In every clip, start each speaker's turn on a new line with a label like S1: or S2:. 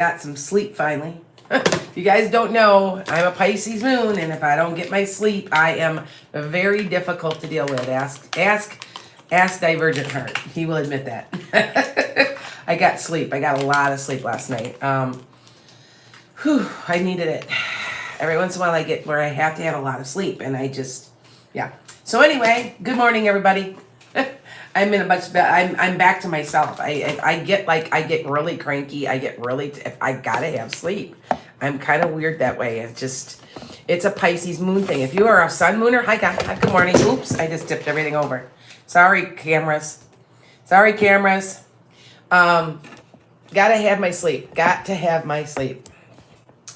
S1: got some sleep finally. If you guys don't know, I'm a Pisces moon, and if I don't get my sleep, I am very difficult to deal with. Ask Divergent Heart. He will admit that. I got sleep. I got a lot of sleep last night. I needed it. Every once in a while I get where I have to have a lot of sleep, and I just, yeah. So anyway, good morning, everybody. I'm in a much better, I'm back to myself. I get really cranky. If I gotta have sleep. I'm kind of weird that way. It's a Pisces moon thing. If you are a sun mooner, hi, good morning. Oops, I just tipped everything over. Sorry, cameras. Gotta have my sleep. Got to have my sleep.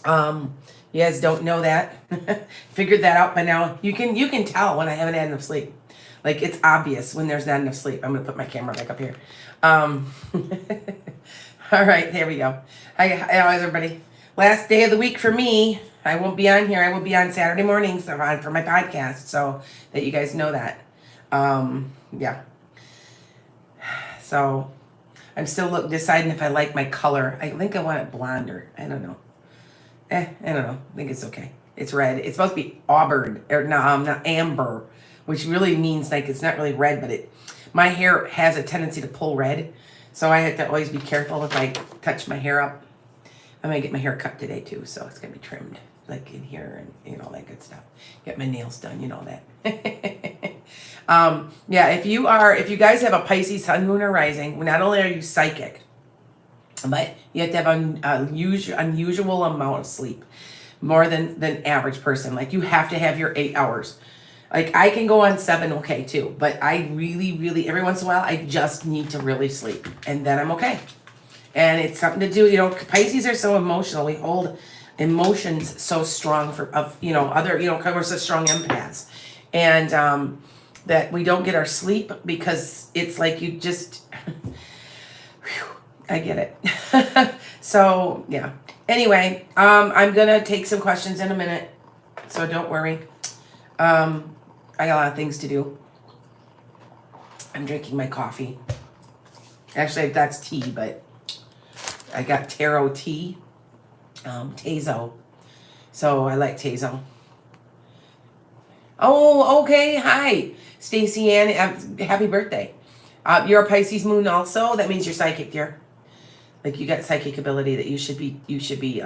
S1: You guys don't know that. Figured that out by now. You can tell when I haven't had enough sleep. Like, it's obvious when there's not enough sleep. I'm gonna put my camera back up here. All right, there we go. Hi, everybody. Last day of the week for me. I won't be on here. I will be on Saturday mornings for my podcast, so that you guys know that. Yeah. So I'm still deciding if I like my color. I think I want it blonder. I don't know. I don't know. I think it's okay. It's red. It's supposed to be auburn, or no, not amber, which really means like it's not really red, but my hair has a tendency to pull red, so I have to always be careful if I touch my hair up. I'm gonna get my hair cut today too, so it's gonna be trimmed like in here and all that good stuff. Get my nails done, that. Yeah, if you guys have a Pisces sun, moon, or rising, not only are you psychic, but you have to have an unusual amount of sleep, more than average person. Like, you have to have your 8 hours. Like, I can go on 7, okay too, but I really, every once in a while, I just need to really sleep, and then I'm okay. And it's something to do, Pisces are so emotional. We hold emotions so strong because we're such strong empaths. And that we don't get our sleep because it's like you just, I get it. So, yeah. Anyway, I'm going to take some questions in a minute, so don't worry. I got a lot of things to do. I'm drinking my coffee. Actually, that's tea, but I got taro tea, Tezo. So I like Tezo. Oh, okay. Hi, Stacy Ann. Happy birthday. You're a Pisces moon also. That means you're psychic, dear. Like, you got psychic ability that you should be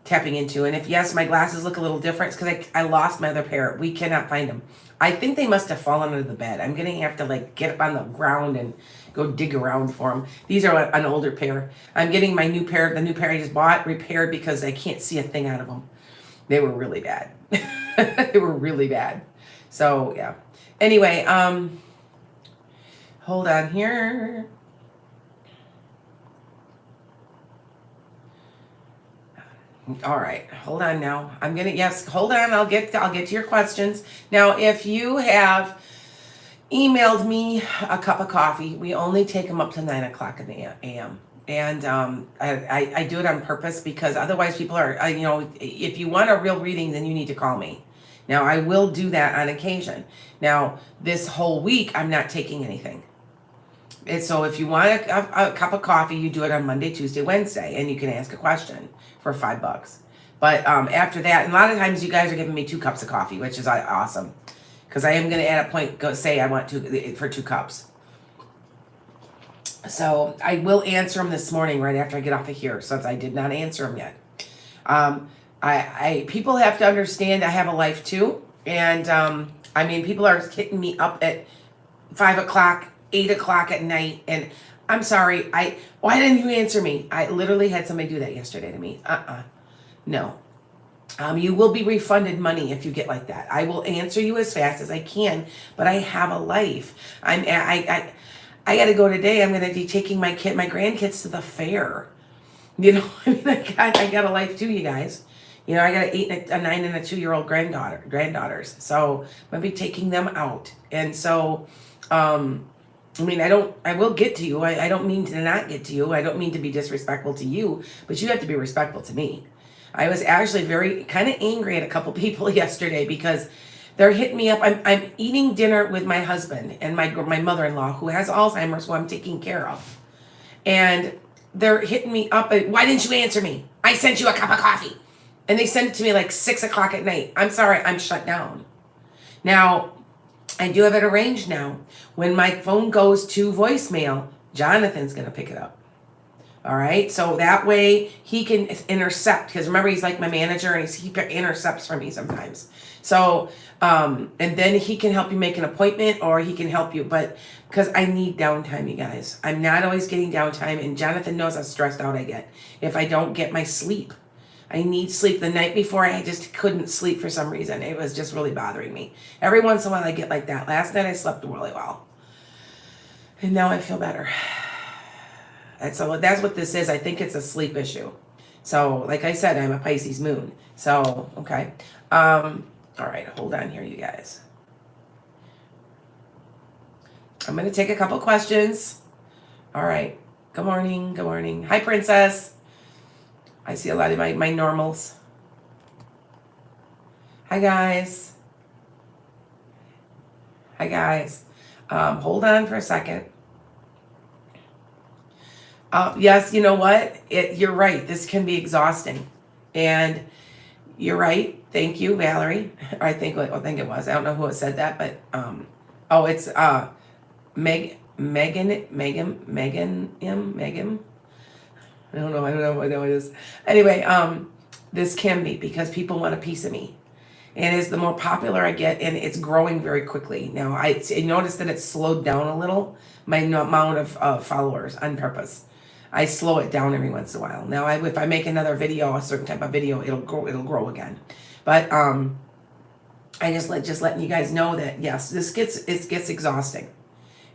S1: tapping into. And if yes, my glasses look a little different, it's because I lost my other pair. We cannot find them. I think they must have fallen under the bed. I'm gonna have to get up on the ground and go dig around for them. These are an older pair. I'm getting my new pair, the new pair I just bought, repaired because I can't see a thing out of them. They were really bad. They were really bad. So yeah. Anyway, hold on here. All right, hold on now. Hold on. I'll get to your questions. Now, if you have emailed me a cup of coffee, we only take them up to 9 o'clock in the a.m. And I do it on purpose because otherwise people are, if you want a real reading, then you need to call me. Now, I will do that on occasion. Now, this whole week, I'm not taking anything. And so if you want a cup of coffee, you do it on Monday, Tuesday, Wednesday, and you can ask a question for $5. But after that, and a lot of times you guys are giving me 2 cups of coffee, which is awesome. Because I am going to at a point say I want for 2 cups. So I will answer them this morning right after I get off of here, since I did not answer them yet. People have to understand I have a life too. And people are hitting me up at 5 o'clock, 8 o'clock at night. And I'm sorry, why didn't you answer me? I literally had somebody do that yesterday to me. No. You will be refunded money if you get like that. I will answer you as fast as I can, but I have a life. I got to go today. I'm going to be taking my grandkids to the fair. I got a life too, you guys. I got an 8, a 9, and a 2-year-old granddaughters. So I'm going to be taking them out. And so, I will get to you. I don't mean to not get to you. I don't mean to be disrespectful to you, but you have to be respectful to me. I was actually very kind of angry at a couple people yesterday because they're hitting me up. I'm eating dinner with my husband and my mother-in-law who has Alzheimer's, who I'm taking care of. And they're hitting me up. Why didn't you answer me? I sent you a cup of coffee. And they sent it to me like 6 o'clock at night. I'm sorry, I'm shut down. Now, I do have it arranged now. When my phone goes to voicemail, Jonathan's going to pick it up. All right. So that way he can intercept, because remember, he's like my manager and he intercepts for me sometimes. So, and then he can help you make an appointment, or he can help you. But because I need downtime, you guys, I'm not always getting downtime. And Jonathan knows how stressed out I get if I don't get my sleep. I need sleep. The night before, I just couldn't sleep for some reason. It was just really bothering me. Every once in a while, I get like that. Last night, I slept really well. And now I feel better. And so that's what this is. I think it's a sleep issue. So, like I said, I'm a Pisces moon. So, okay. All right, hold on here, you guys. I'm going to take a couple questions. All right. Good morning. Good morning. Hi, Princess. I see a lot of my normals. Hi, guys. Hi, guys. Hold on for a second. Yes, you know what? You're right. This can be exhausting. And you're right. Thank you, Valerie. I think it was. I don't know who said that, but it's Megan. I don't know what that is. Anyway, this can be because people want a piece of me. And as the more popular I get, and it's growing very quickly. Now, I noticed that it's slowed down a little, my amount of followers on purpose. I slow it down every once in a while. Now, if I make another video, a certain type of video, it'll grow again. But I just letting you guys know that, yes, it gets exhausting.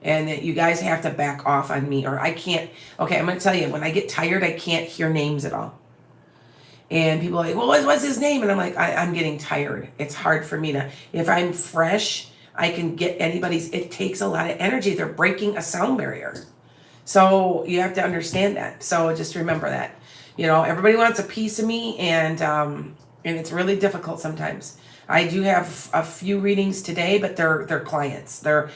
S1: And that you guys have to back off on me, or I can't. Okay, I'm going to tell you, when I get tired, I can't hear names at all. And people are like, well, what's his name? And I'm like, I'm getting tired. It's hard for me to, if I'm fresh, I can get anybody's, it takes a lot of energy. They're breaking a sound barrier. So you have to understand that. So just remember that. You know, everybody wants a piece of me, and it's really difficult sometimes. I do have a few readings today, but they're clients. They're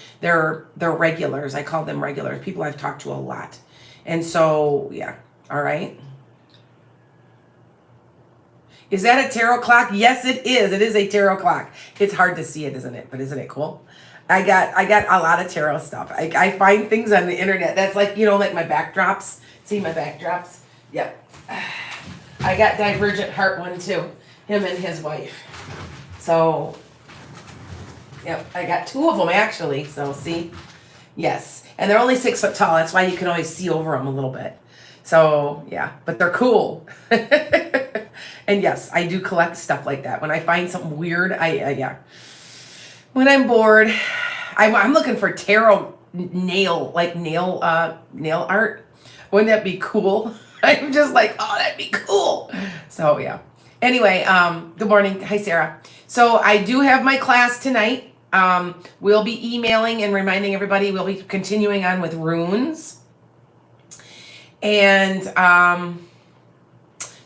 S1: regulars. I call them regulars. People I've talked to a lot. And so, yeah. All right. Is that a tarot clock? Yes, it is. It is a tarot clock. It's hard to see it, isn't it? But isn't it cool? I got a lot of tarot stuff. I find things on the internet. That's like, you know, like my backdrops. See my backdrops? Yep. I got Divergent Heart one too. Him and his wife. So, yep, I got 2 of them actually. So, see? Yes. And they're only 6 foot tall. That's why you can always see over them a little bit. So, yeah, but they're cool. And yes, I do collect stuff like that. When I find something weird, yeah. When I'm bored, I'm looking for tarot nail art. Wouldn't that be cool? I'm just like, oh, that'd be cool. So, yeah. Anyway, good morning. Hi, Sarah. So I do have my class tonight. We'll be emailing and reminding everybody. We'll be continuing on with runes. And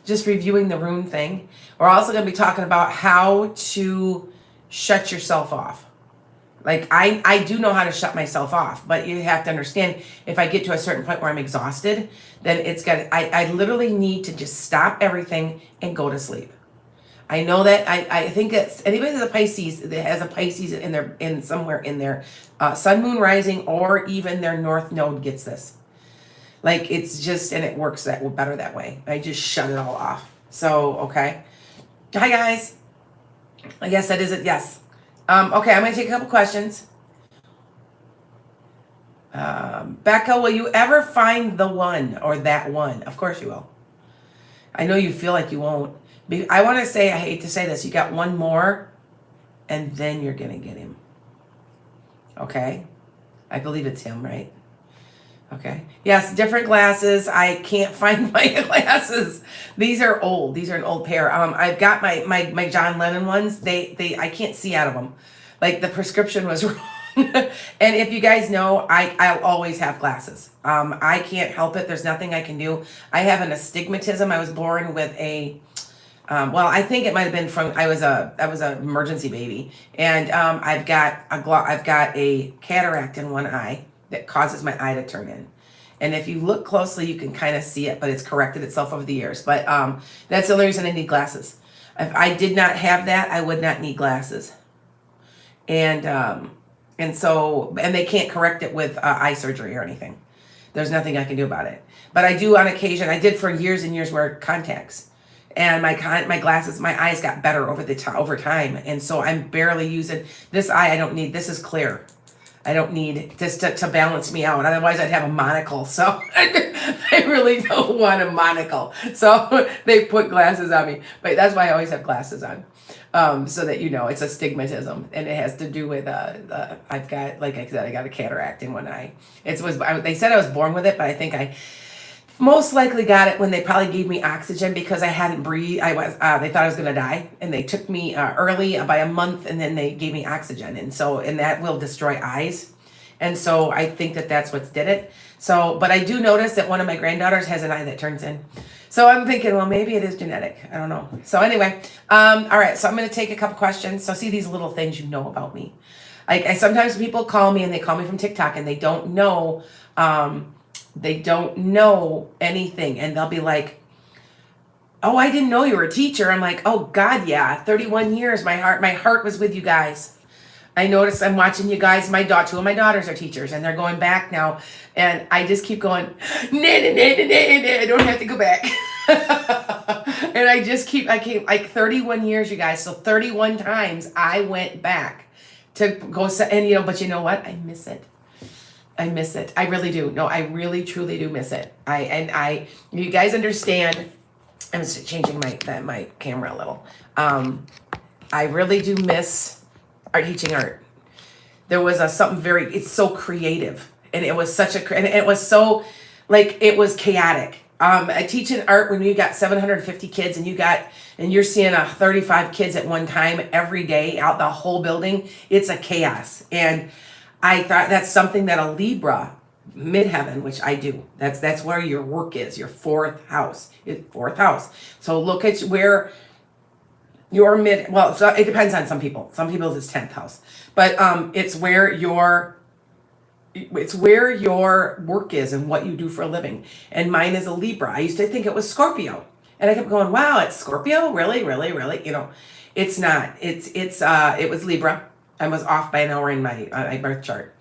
S1: just reviewing the rune thing. We're also going to be talking about how to shut yourself off. Like, I do know how to shut myself off, but you have to understand, if I get to a certain point where I'm exhausted, then I literally need to just stop everything and go to sleep. I know that I think that anybody that has a Pisces in somewhere in their sun, moon, rising, or even their north node gets this. Like, it's just, and it works better that way. I just shut it all off. So, okay. Hi, guys. I guess that is it. Yes. Okay, I'm going to take a couple questions. Becca, will you ever find the one or that one? Of course you will. I know you feel like you won't. I want to say, I hate to say this, you got one more, and then you're going to get him. Okay? I believe it's him, right? Okay. Yes, different glasses. I can't find my glasses. These are old. These are an old pair. I've got my John Lennon ones. I can't see out of them. Like, the prescription was wrong. And if you guys know, I'll always have glasses. I can't help it. There's nothing I can do. I have an astigmatism. I was born with a I think it might have been from I was an emergency baby, and I've got a cataract in one eye that causes my eye to turn in, And if you look closely, you can kind of see it, but it's corrected itself over the years. But that's the only reason I need glasses. If I did not have that, I would not need glasses. And they can't correct it with eye surgery or anything. There's nothing I can do about it. But I do on occasion. I did for years and years wear contacts, and my glasses, my eyes got better over time. And so I'm barely using this eye. I don't need. This is clear. I don't need this to balance me out. Otherwise, I'd have a monocle. So I really don't want a monocle. So they put glasses on me. But that's why I always have glasses on. So that it's astigmatism, and it has to do with I've got, like I said, I got a cataract in one eye. They said I was born with it, but I think I most likely got it when they probably gave me oxygen because I hadn't breathed. They thought I was going to die, and they took me early by a month, and then they gave me oxygen, and that will destroy eyes, and so I think that's what did it. So, but I do notice that one of my granddaughters has an eye that turns in. So I'm thinking, well, maybe it is genetic. I don't know. So anyway, all right. So I'm going to take a couple questions. So see these little things you know about me. Like sometimes people call me and they call me from TikTok and they don't know anything, and they'll be like, "Oh, I didn't know you were a teacher." I'm like, "Oh God, yeah, 31 years. My heart was with you guys. I noticed I'm watching you guys. Two of my daughters are teachers, and they're going back now. And I just keep going, I don't have to go back." And I came like 31 years, you guys. So 31 times I went back to go, and but you know what? I miss it. I miss it. I really do. No, I really, truly do miss it. You guys understand. I'm just changing my camera a little. I really do miss teaching art. There was it's so creative, and it was and it was so, like, it was chaotic. Teaching art when you got 750 kids and you're seeing 35 kids at one time every day out the whole building, it's a chaos. And I thought that's something that a Libra, midheaven, which I do, that's where your work is, your fourth house. So look at where your so it depends on some people. Some people's is 10th house. But it's where your work is and what you do for a living. And mine is a Libra. I used to think it was Scorpio. And I kept going, wow, it's Scorpio? Really? Really? Really? It's not. It was Libra. I was off by an hour in my birth chart.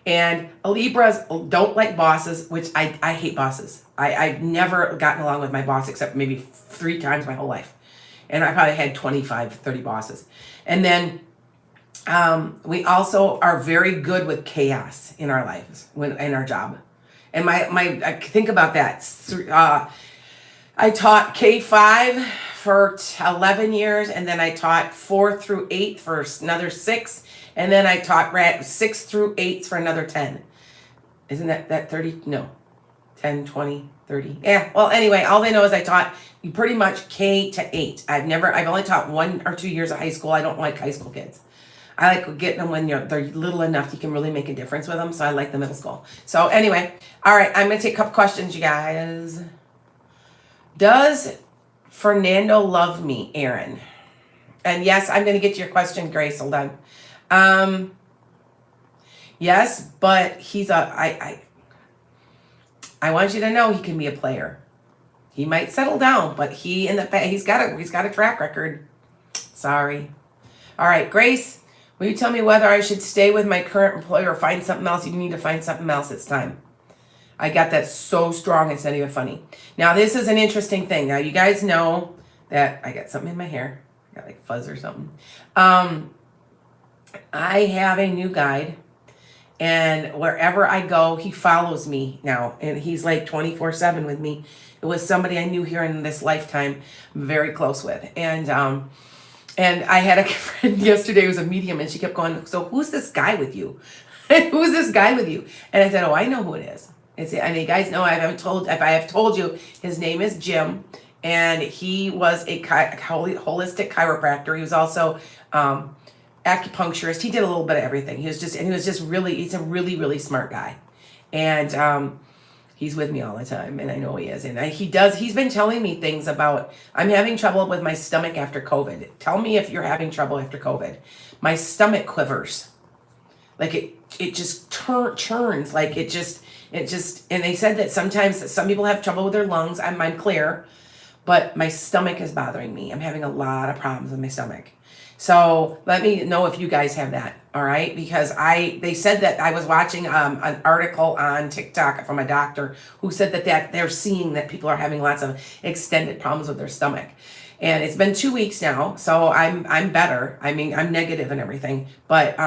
S1: And Libras don't like bosses, which I hate bosses. I've never gotten along with my boss except maybe 3 times my whole life. And I probably had 25, 30 bosses. And then we also are very good with chaos in our lives, in our job. And I think about that. I taught K-5 for 11 years, and then I taught 4 through 8 for another 6, and then I taught 6 through 8 for another 10. Isn't that 30? No. 10, 20, 30. Yeah. Well, anyway, all they know is I taught pretty much K to 8. I've only taught 1 or 2 years of high school. I don't like high school kids. I like getting them when they're little enough you can really make a difference with them. So I like the middle school. So anyway, all right, I'm going to take a couple questions, you guys. Does Fernando love me, Aaron? And yes, I'm going to get to your question, Grace. Hold on. Yes, but he's I want you to know he can be a player. He might settle down, but he's got a track record. Sorry. All right, Grace, will you tell me whether I should stay with my current employer or find something else? You need to find something else. It's time. I got that so strong, it's not even funny. Now, this is an interesting thing. Now, you guys know that I got something in my hair. I got like fuzz or something. I have a new guide. And wherever I go, he follows me now. And he's like 24/7 with me. It was somebody I knew here in this lifetime, I'm very close with. And I had a friend yesterday who was a medium, and she kept going, so who's this guy with you? Who's this guy with you? And I said, oh, I know who it is. And you guys know, if I have told you, his name is Jim. And he was a holistic chiropractor. He was also acupuncturist. He did a little bit of everything. He's a really, really smart guy. And he's with me all the time, and I know he is. And he's been telling me things about, I'm having trouble with my stomach after COVID. Tell me if you're having trouble after COVID. My stomach quivers. Like it just churns. Like It just, and they said that sometimes that some people have trouble with their lungs. I'm clear, but my stomach is bothering me. I'm having a lot of problems with my stomach. So let me know if you guys have that, all right? Because they said that I was watching an article on TikTok from a doctor who said that they're seeing that people are having lots of extended problems with their stomach. And it's been 2 weeks now, so I'm better. I mean, I'm negative and everything, but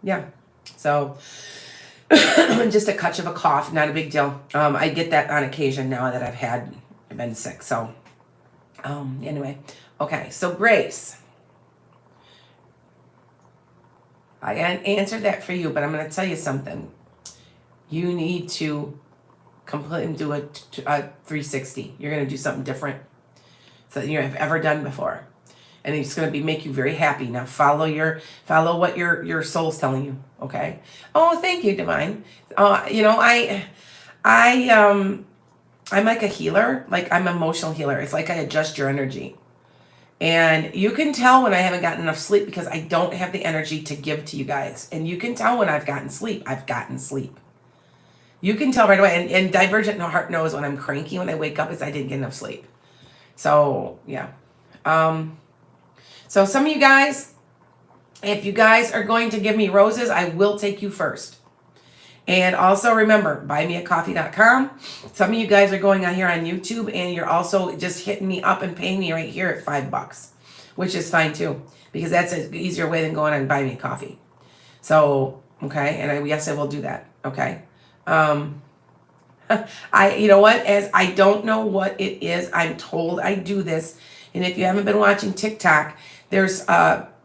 S1: yeah. So just a catch of a cough, not a big deal. I get that on occasion now that I've been sick. So anyway, okay. So Grace, I answered that for you, but I'm going to tell you something. You need to completely do a 360. You're going to do something different that you have ever done before, and it's going to make you very happy. Now follow what your soul's telling you. Okay. Oh, thank you, Divine. You know, I'm like a healer. Like, I'm an emotional healer. It's like I adjust your energy. And you can tell when I haven't gotten enough sleep because I don't have the energy to give to you guys. And you can tell when I've gotten sleep. I've gotten sleep. You can tell right away. And Divergent Heart knows when I'm cranky when I wake up is I didn't get enough sleep. So, yeah. So some of you guys, if you guys are going to give me roses, I will take you first. And also remember, buymeacoffee.com. Some of you guys are going on here on YouTube and you're also just hitting me up and paying me right here at $5, which is fine too, because that's an easier way than going on Buy Me a Coffee. So, okay. And yes, I will do that. Okay. You know what, as I don't know what it is, I'm told I do this. And if you haven't been watching TikTok, there's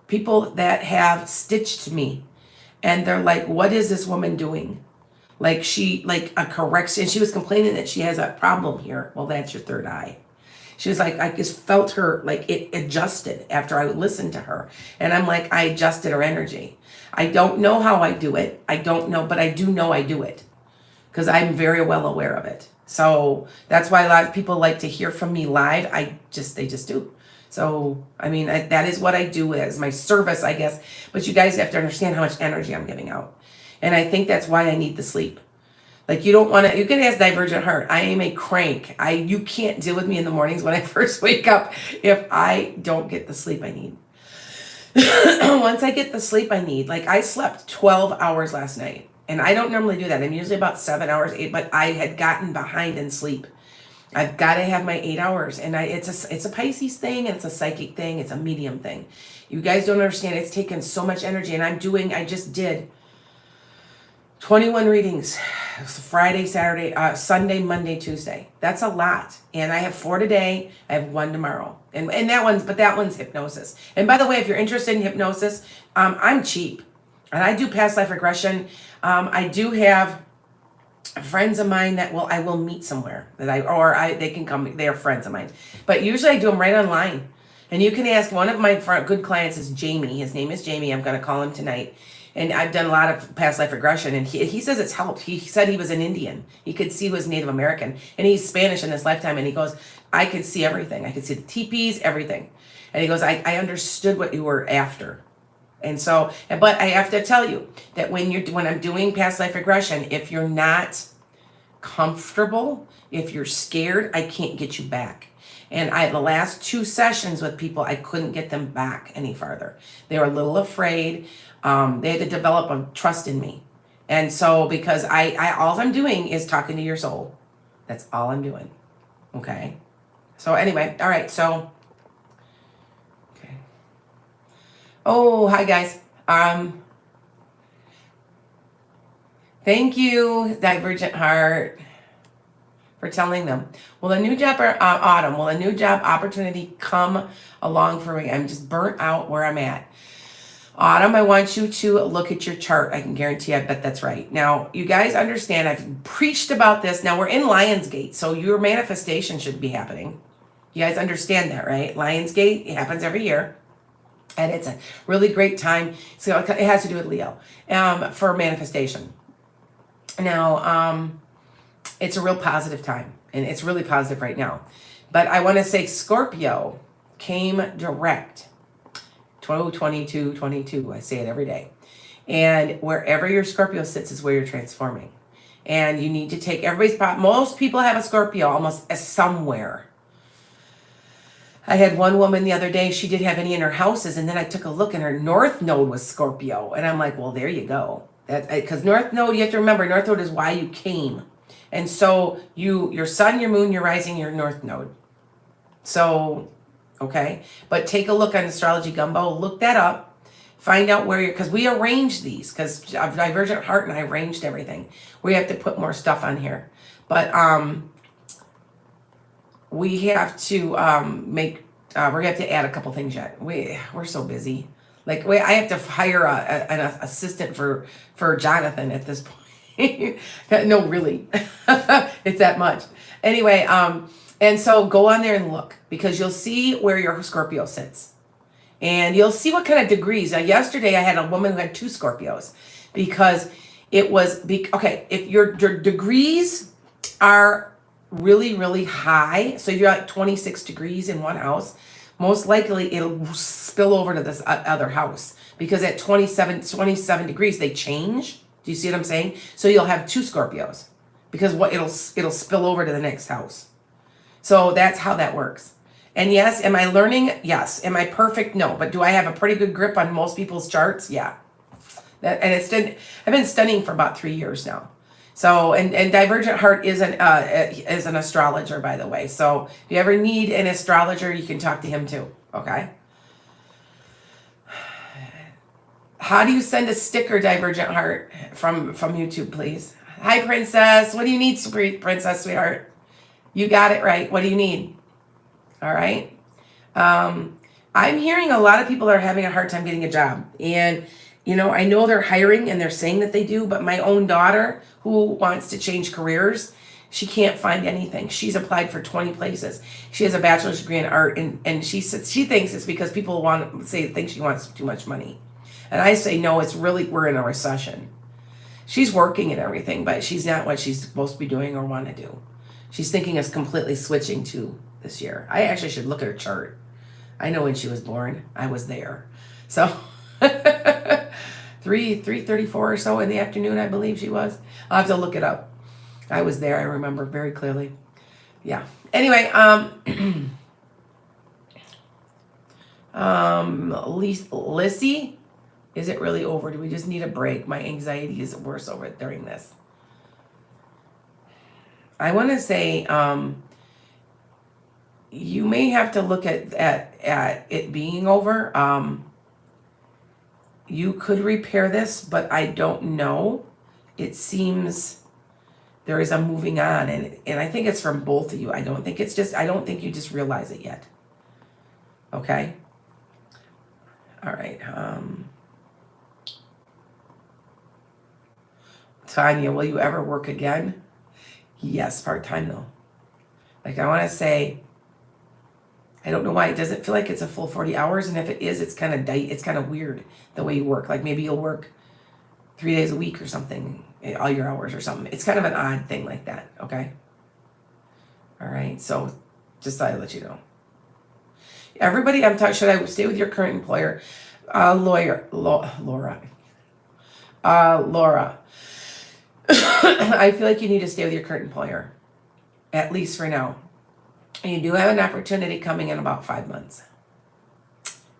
S1: people that have stitched me and they're like, what is this woman doing? Like a correction. She was complaining that she has a problem here. Well, that's your third eye. She was like, I just felt her, like it adjusted after I listened to her. And I'm like, I adjusted her energy. I don't know how I do it. I don't know, but I do know I do it because I'm very well aware of it. So that's why a lot of people like to hear from me live. They just do. So, I mean, that is what I do as my service, I guess. But you guys have to understand how much energy I'm giving out. And I think that's why I need the sleep. Like, you don't want to, you can ask Divergent Heart. I am a crank. You can't deal with me in the mornings when I first wake up if I don't get the sleep I need. Once I get the sleep I need, like I slept 12 hours last night. And I don't normally do that. I'm usually about 7 hours, 8, but I had gotten behind in sleep. I've got to have my 8 hours. And it's a Pisces thing, and it's a psychic thing, it's a medium thing. You guys don't understand. It's taken so much energy. And I just did 21 readings. Friday, Saturday, Sunday, Monday, Tuesday. That's a lot. And I have 4 today. I have 1 tomorrow. And that one's hypnosis. And by the way, if you're interested in hypnosis, I'm cheap. And I do past life regression. I do have friends of mine that I will meet somewhere they can come. They are friends of mine. But usually I do them right online. And you can ask, one of my good clients is Jamie. His name is Jamie. I'm going to call him tonight. And I've done a lot of past life regression, and he says it's helped. He said he was an Indian. He could see he was Native American, and he's Spanish in his lifetime. And he goes, I could see everything. I could see the teepees, everything. And he goes, I understood what you were after. And so, but I have to tell you that when I'm doing past life regression, if you're not comfortable, if you're scared, I can't get you back. And the last 2 sessions with people, I couldn't get them back any farther. They were a little afraid. They had to develop a trust in me. And so, because all I'm doing is talking to your soul. That's all I'm doing. Okay. So anyway, all right. So, okay. Oh, hi guys. Thank you, Divergent Heart, for telling them. Will a new job Autumn? Will a new job opportunity come along for me? I'm just burnt out where I'm at. Autumn, I want you to look at your chart. I can guarantee I bet that's right. Now, you guys understand, I've preached about this. Now, we're in Lionsgate, so your manifestation should be happening. You guys understand that, right? Lionsgate, it happens every year. And it's a really great time. So it has to do with Leo for manifestation. Now, it's a real positive time. And it's really positive right now. But I want to say Scorpio came direct. 22. I say it every day. And wherever your Scorpio sits is where you're transforming. And you need to take everybody's spot. Most people have a Scorpio almost somewhere. I had one woman the other day, she didn't have any in her houses, and then I took a look and her North Node was Scorpio. And I'm like, well, there you go. Because North Node, you have to remember, North Node is why you came. And so your sun, your moon, your rising, your North Node. So, okay. But take a look on Astrology Gumbo, look that up. Find out where because we arranged these, because Divergent Heart and I arranged everything. We have to put more stuff on here. But we have to we're gonna have to add a couple things yet. We're so busy. Like I have to hire an assistant for Jonathan at this point. No, really, it's that much. Anyway, and so go on there and look, because you'll see where your Scorpio sits, and you'll see what kind of degrees. Now, yesterday I had a woman who had 2 Scorpios, because it was okay. If your degrees are really, really high, so you're at 26 degrees in one house, most likely it'll spill over to this other house, because at 27 degrees they change. Do you see what I'm saying? So you'll have 2 Scorpios, because it'll spill over to the next house. So that's how that works. And yes, am I learning? Yes. Am I perfect? No. But do I have a pretty good grip on most people's charts? Yeah. I've been studying for about 3 years now. So, and Divergent Heart is an astrologer, by the way. So if you ever need an astrologer, you can talk to him too. Okay. How do you send a sticker, Divergent Heart, from YouTube, please? Hi, Princess. What do you need, Princess, sweetheart? You got it right. What do you need? All right. I'm hearing a lot of people are having a hard time getting a job. And, I know they're hiring and they're saying that they do, but my own daughter who wants to change careers, she can't find anything. She's applied for 20 places. She has a bachelor's degree in art, and she thinks it's because people think she wants too much money. And I say, no, it's really, we're in a recession. She's working and everything, but she's not what she's supposed to be doing or want to do. She's thinking of completely switching to this year. I actually should look at her chart. I know when she was born. I was there. So 3:34 or so in the afternoon, I believe she was. I'll have to look it up. I was there. I remember very clearly. Yeah. Anyway, Lissy, is it really over? Do we just need a break? My anxiety is worse over it during this. I want to say you may have to look at it being over. You could repair this, but I don't know. It seems there is a moving on, and I think it's from both of you. I don't think you just realize it yet. Okay? All right. Tanya, will you ever work again? Yes, part-time though. Like, I want to say, I don't know why it doesn't feel like it's a full 40 hours. And if it is, it's kind of weird the way you work. Like maybe you'll work 3 days a week or something, all your hours or something. It's kind of an odd thing like that. Okay. All right. So just thought I'd let you know. Everybody, should I stay with your current employer? Laura. Laura. I feel like you need to stay with your current employer, at least for now. And you do have an opportunity coming in about 5 months.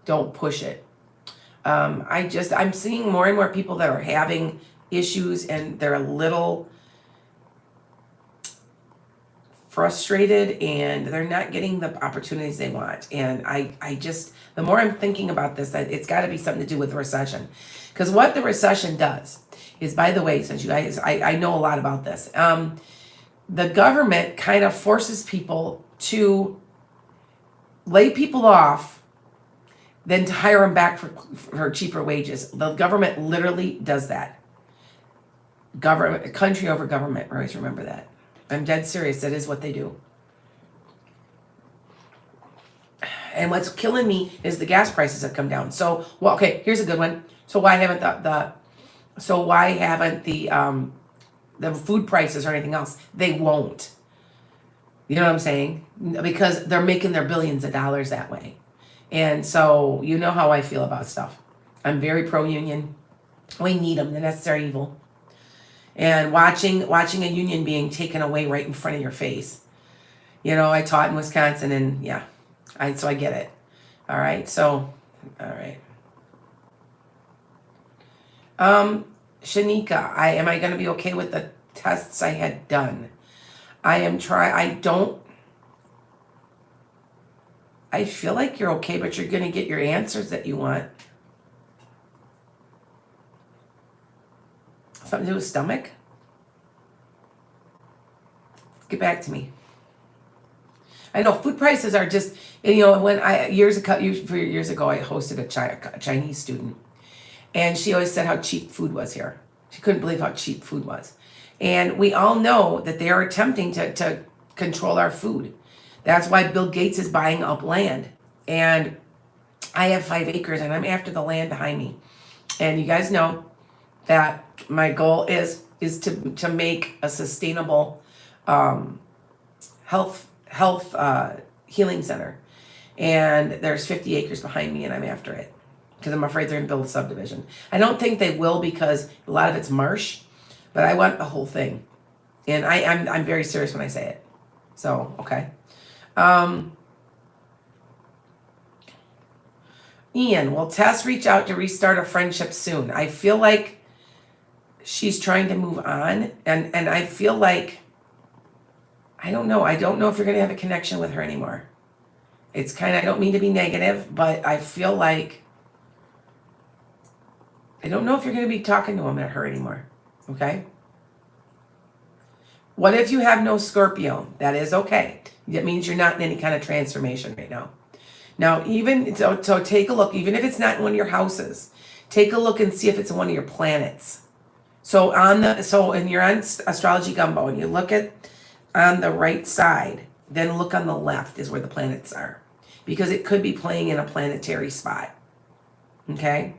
S1: Don't push it. I'm seeing more and more people that are having issues, and they're a little frustrated, and they're not getting the opportunities they want. And the more I'm thinking about this, that it's got to be something to do with the recession. Because what the recession does is, by the way, since you guys, I know a lot about this, the government kind of forces people to lay people off than to hire them back for cheaper wages. The government literally does that. Country over government, always remember that. I'm dead serious. That is what they do. And what's killing me is the gas prices have come down. So, well, okay, here's a good one. So why haven't the food prices or anything else? They won't. You know what I'm saying? Because they're making their billions of dollars that way. And so you know how I feel about stuff. I'm very pro-union. We need them. The necessary evil. and watching a union being taken away right in front of your face. I taught in Wisconsin, and yeah, so I get it. All right, so, all right. Shanika, am I going to be okay with the tests I had done? I feel like you're okay, but you're going to get your answers that you want. Something to do with stomach? Get back to me. I know food prices are just, when years ago, I hosted a Chinese student, and she always said how cheap food was here. She couldn't believe how cheap food was. And we all know that they are attempting to control our food. That's why Bill Gates is buying up land. And I have 5 acres, and I'm after the land behind me. And you guys know that my goal is to make a sustainable health healing center. And there's 50 acres behind me, and I'm after it because I'm afraid they're going to build a subdivision. I don't think they will because a lot of it's marsh, but I want the whole thing. And I'm very serious when I say it. So, okay. Ian, will Tess reach out to restart a friendship soon? I feel like she's trying to move on, and I feel like, I don't know if you're going to have a connection with her anymore. It's kind of, I don't mean to be negative, but I feel like, I don't know if you're going to be talking to him or her anymore. Okay? What if you have no Scorpio? That is okay. That means you're not in any kind of transformation right now. Now, even, so take a look, even if it's not in one of your houses, take a look and see if it's in one of your planets. So and you're on Astrology Gumbo, and you look at on the right side, then look on the left is where the planets are. Because it could be playing in a planetary spot. Okay?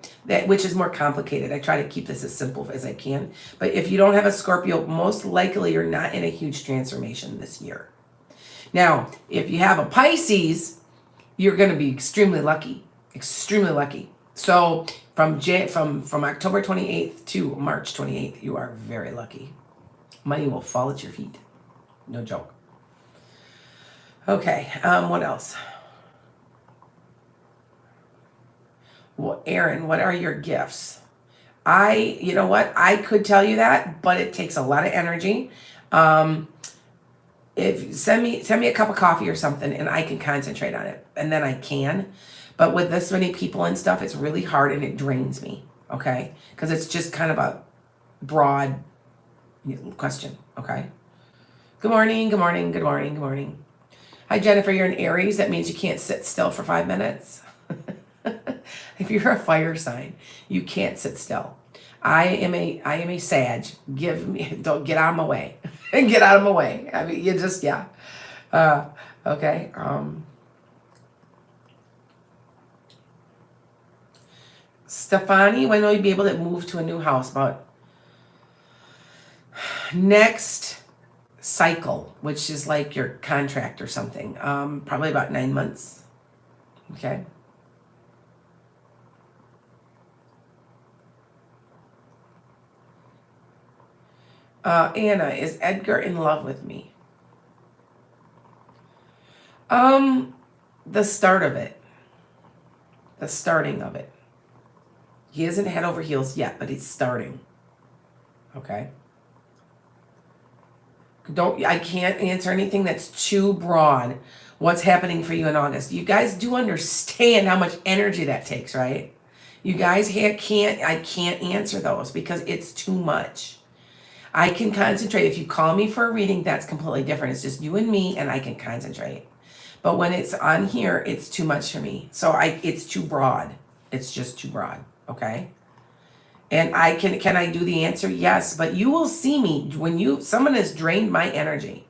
S1: Which is more complicated. I try to keep this as simple as I can. But if you don't have a Scorpio, most likely you're not in a huge transformation this year. Now, if you have a Pisces, you're going to be extremely lucky. Extremely lucky. So from October 28th to March 28th, you are very lucky. Money will fall at your feet. No joke. Okay, what else? Well, Aaron, what are your gifts? You know what? I could tell you that, but it takes a lot of energy. If send me a cup of coffee or something, and I can concentrate on it, and then I can. But with this many people and stuff, it's really hard, and it drains me. Okay, because it's just kind of a broad question. Okay. Good morning. Good morning. Good morning. Good morning. Hi, Jennifer. You're an Aries. That means you can't sit still for 5 minutes. If you're a fire sign, you can't sit still. I am a Sag. Don't get out of my way. Get out of my way. I mean, you just, yeah. Okay. Stefani, when will you be able to move to a new house? About next cycle, which is like your contract or something. Probably about 9 months. Okay. Anna, is Edgar in love with me? The start of it. The starting of it. He isn't head over heels yet, but he's starting. Okay. I can't answer anything that's too broad. What's happening for you in August? You guys do understand how much energy that takes, right? You guys I can't answer those because it's too much. I can concentrate. If you call me for a reading, that's completely different. It's just you and me, and I can concentrate. But when it's on here, it's too much for me. So it's too broad. It's just too broad. Okay. And can I do the answer? Yes. But you will see me when someone has drained my energy.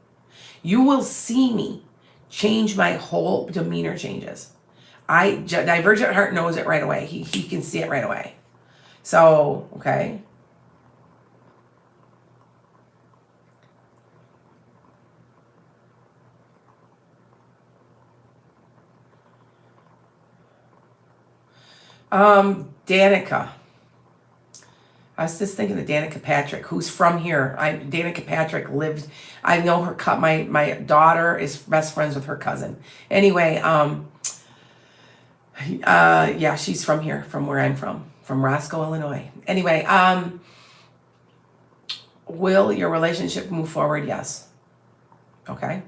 S1: You will see me change. My whole demeanor changes. Divergent Heart knows it right away. He can see it right away. So, okay. Danica. I was just thinking of Danica Patrick, who's from here. Danica Patrick lived. I know her. My daughter is best friends with her cousin. Anyway, yeah, she's from here, from where I'm from Roscoe, Illinois. Anyway, will your relationship move forward? Yes. Okay.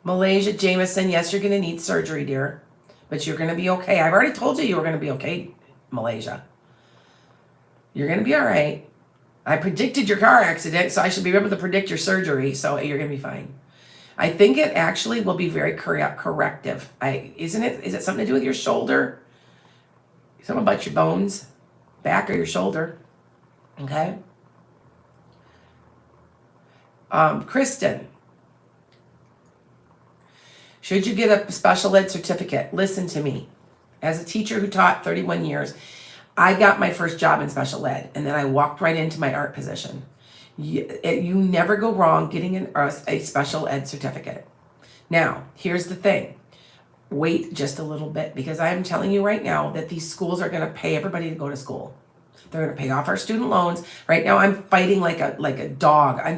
S1: Malaysia Jameson, yes, you're going to need surgery, dear, but you're going to be okay. I've already told you were going to be okay, Malaysia. You're going to be all right. I predicted your car accident, so I should be able to predict your surgery, so you're going to be fine. I think it actually will be very corrective. Is it something to do with your shoulder? Something about your bones, back or your shoulder. Okay. Kristen, should you get a special ed certificate? Listen to me. As a teacher who taught 31 years, I got my first job in special ed, and then I walked right into my art position. You never go wrong getting a special ed certificate. Now, here's the thing. Wait just a little bit, because I am telling you right now that these schools are going to pay everybody to go to school. They're going to pay off our student loans. Right now, I'm fighting like a dog. I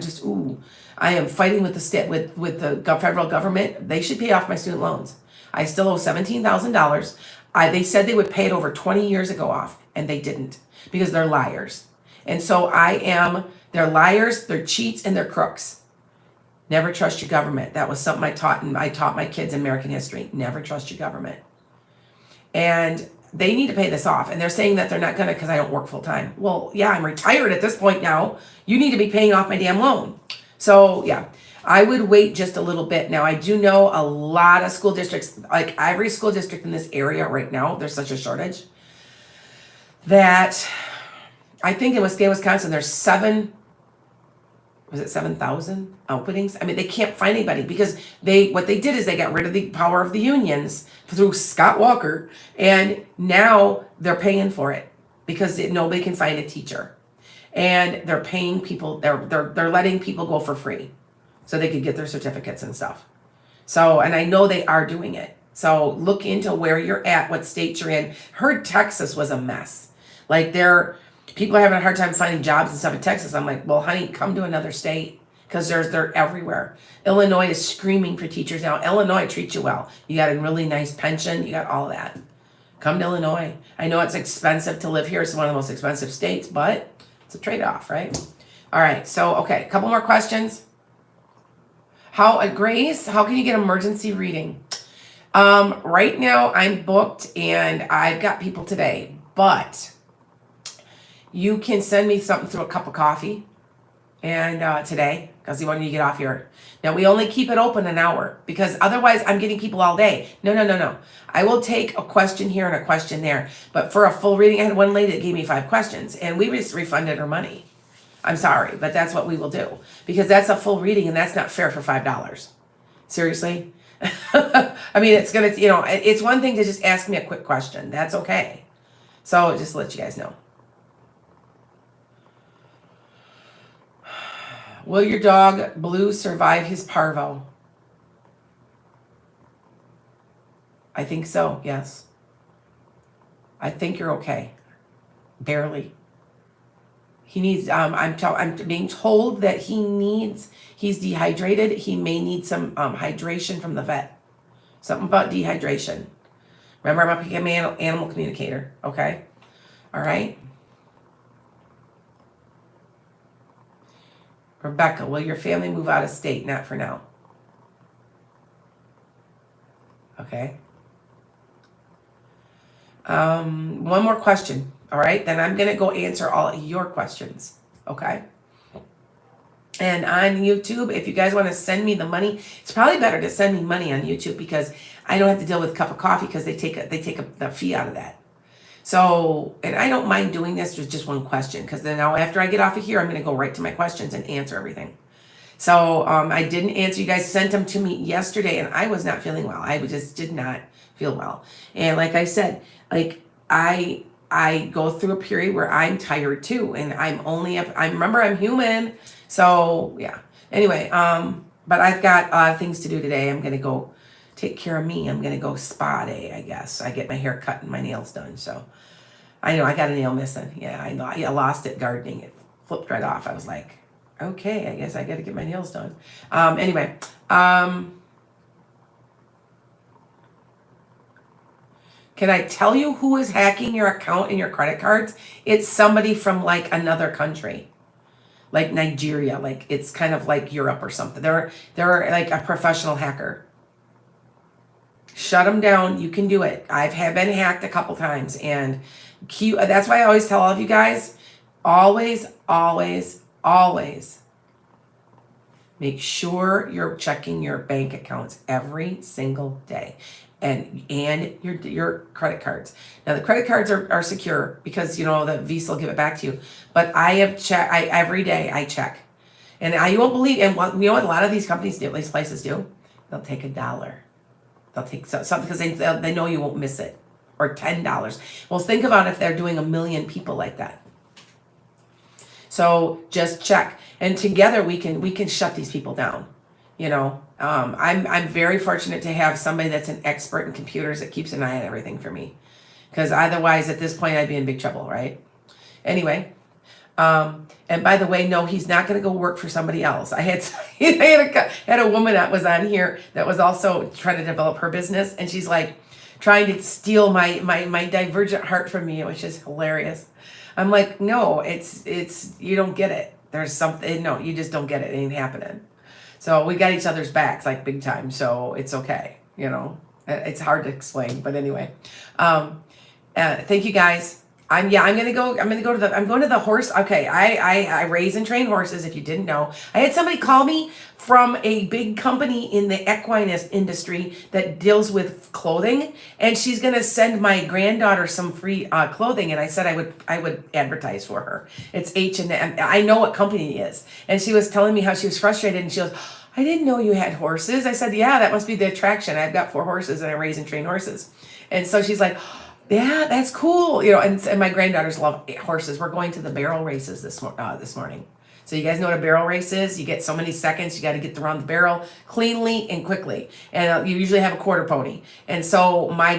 S1: am fighting with the federal government. They should pay off my student loans. I still owe $17,000. They said they would pay it over 20 years ago off, and they didn't, because they're liars. And so they're liars, they're cheats, and they're crooks. Never trust your government. That was something I taught my kids in American history. Never trust your government. And they need to pay this off. And they're saying that they're not going to because I don't work full time. Well, yeah, I'm retired at this point now. You need to be paying off my damn loan. So, yeah, I would wait just a little bit. Now, I do know a lot of school districts, like every school district in this area right now, there's such a shortage that I think in Wisconsin, there's 7,000 openings? I mean, they can't find anybody because what they did is they got rid of the power of the unions through Scott Walker, and now they're paying for it because nobody can find a teacher. And they're paying people, they're letting people go for free so they could get their certificates and stuff. So, and I know they are doing it. So look into where you're at, what state you're in. Heard Texas was a mess. Like people are having a hard time finding jobs and stuff in Texas. I'm like, well, honey, come to another state because they're everywhere. Illinois is screaming for teachers now. Illinois treats you well. You got a really nice pension. You got all that. Come to Illinois. I know it's expensive to live here. It's one of the most expensive states, but it's a trade-off, right? All right. So, okay, a couple more questions. Grace, how can you get emergency reading? Right now I'm booked and I've got people today, but you can send me something through a cup of coffee and today, because you want me to get off here. Now, we only keep it open an hour because otherwise I'm getting people all day. No. I will take a question here and a question there. But for a full reading, I had one lady that gave me 5 questions and we just refunded her money. I'm sorry, but that's what we will do because that's a full reading and that's not fair for $5. Seriously? I mean, it's going to, it's one thing to just ask me a quick question. That's okay. So just to let you guys know. Will your dog, Blue, survive his parvo? I think so, yes. I think you're okay. Barely. He needs, I'm being told that he's dehydrated. He may need some hydration from the vet. Something about dehydration. Remember, I'm an animal communicator, okay? All right? Rebecca, will your family move out of state? Not for now. Okay. One more question. All right. Then I'm going to go answer all your questions. Okay. And on YouTube, if you guys want to send me the money, it's probably better to send me money on YouTube because I don't have to deal with a cup of coffee because they take the fee out of that. So, and I don't mind doing this with just one question because then now after I get off of here, I'm going to go right to my questions and answer everything. So I didn't answer. You guys sent them to me yesterday and I was not feeling well. I just did not feel well. And like I said, like I go through a period where I'm tired too. And remember I'm human. So yeah. Anyway, but I've got things to do today. I'm going to go take care of me. I'm going to go spa day, I guess. I get my hair cut and my nails done. So I know I got a nail missing. Yeah, I lost it gardening. It flipped right off. I was like, okay, I guess I got to get my nails done. Anyway, can I tell you who is hacking your account and your credit cards? It's somebody from like another country, like Nigeria. Like it's kind of like Europe or something. They're like a professional hacker. Shut them down. You can do it. Been hacked a couple times, and that's why I always tell all of you guys, always, always, always make sure you're checking your bank accounts every single day, and your credit cards. Now the credit cards are secure because the Visa will give it back to you. But I have checked. Every day I check, and you won't believe. And what a lot of these companies do, these places do, they'll take $1. They'll take something because they know you won't miss it, or $10. Well, think about if they're doing 1 million people like that. So just check, and together we can shut these people down. I'm very fortunate to have somebody that's an expert in computers that keeps an eye on everything for me, because otherwise at this point I'd be in big trouble, right? Anyway. And by the way, no, he's not going to go work for somebody else. I had a woman that was on here that was also trying to develop her business, and she's like trying to steal my divergent heart from me, which is hilarious. I'm like, no, it's you don't get it. There's something, no, you just don't get it. It ain't happening. So we got each other's backs like big time. So it's okay. It's hard to explain, but anyway, thank you guys. I'm going to the horse. Okay. I raise and train horses. If you didn't know, I had somebody call me from a big company in the equine industry that deals with clothing, and she's going to send my granddaughter some free clothing. And I said I would advertise for her. It's H&M. I know what company it is. And she was telling me how she was frustrated, and she goes, I didn't know you had horses. I said, yeah, that must be the attraction. I've got 4 horses and I raise and train horses. And so she's like, yeah, that's cool. And my granddaughters love horses. We're going to the barrel races this morning. So you guys know what a barrel race is? You get so many seconds. You got to get around the barrel cleanly and quickly. And you usually have a quarter pony. And so my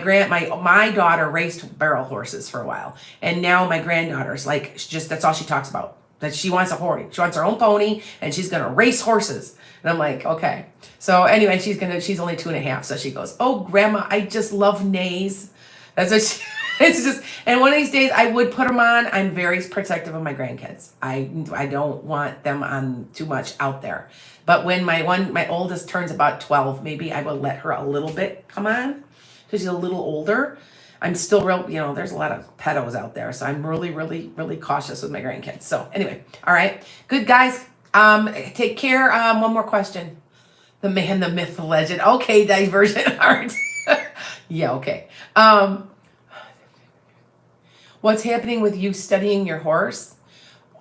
S1: daughter raced barrel horses for a while. And now my granddaughter's that's all she talks about. That she wants a pony. She wants her own pony, and she's going to race horses. And I'm like, okay. So anyway, she's only 2.5. So she goes, oh, Grandma, I just love nays. That's what it's just, and one of these days I would put them on. I'm very protective of my grandkids. I don't want them on too much out there. But when my oldest turns about 12, maybe I will let her a little bit come on, because she's a little older. I'm still there's a lot of pedos out there. So I'm really, really, really cautious with my grandkids. So anyway, all right. Good, guys. Take care. One more question. The man, the myth, the legend. Okay, divergent heart. Yeah, okay. What's happening with you studying your horse?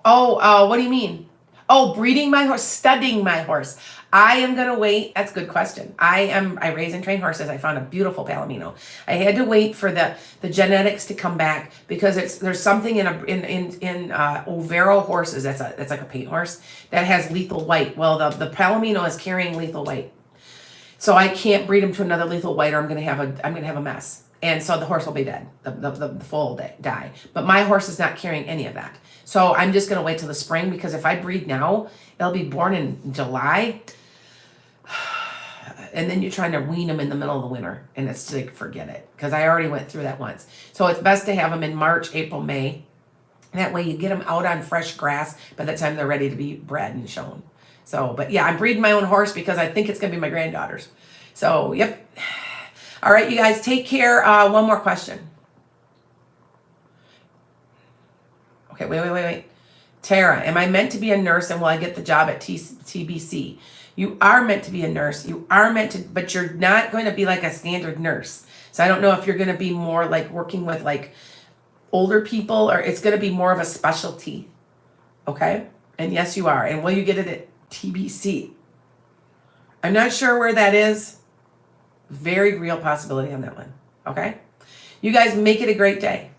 S1: Oh, what do you mean? Oh, breeding my horse, studying my horse. I am going to wait. That's a good question. I raise and train horses. I found a beautiful Palomino. I had to wait for the genetics to come back, because there's something in Overo horses. That's like a paint horse that has lethal white. Well, the Palomino is carrying lethal white. So I can't breed him to another lethal white, or I'm gonna have a mess, and so the horse will be dead. The foal will die. But my horse is not carrying any of that. So I'm just gonna wait till the spring, because if I breed now, it'll be born in July, and then you're trying to wean them in the middle of the winter, and it's like, forget it, because I already went through that once. So it's best to have them in March, April, May. That way you get them out on fresh grass by the time they're ready to be bred and shown. So, but yeah, I'm breeding my own horse because I think it's going to be my granddaughter's. So, yep. All right, you guys, take care. One more question. Okay, wait. Tara, am I meant to be a nurse, and will I get the job at TBC? You are meant to be a nurse. You are meant to, but you're not going to be like a standard nurse. So I don't know if you're going to be more like working with like older people, or it's going to be more of a specialty. Okay? And yes, you are. And will you get it at TBC? I'm not sure where that is. Very real possibility on that one. Okay? You guys make it a great day.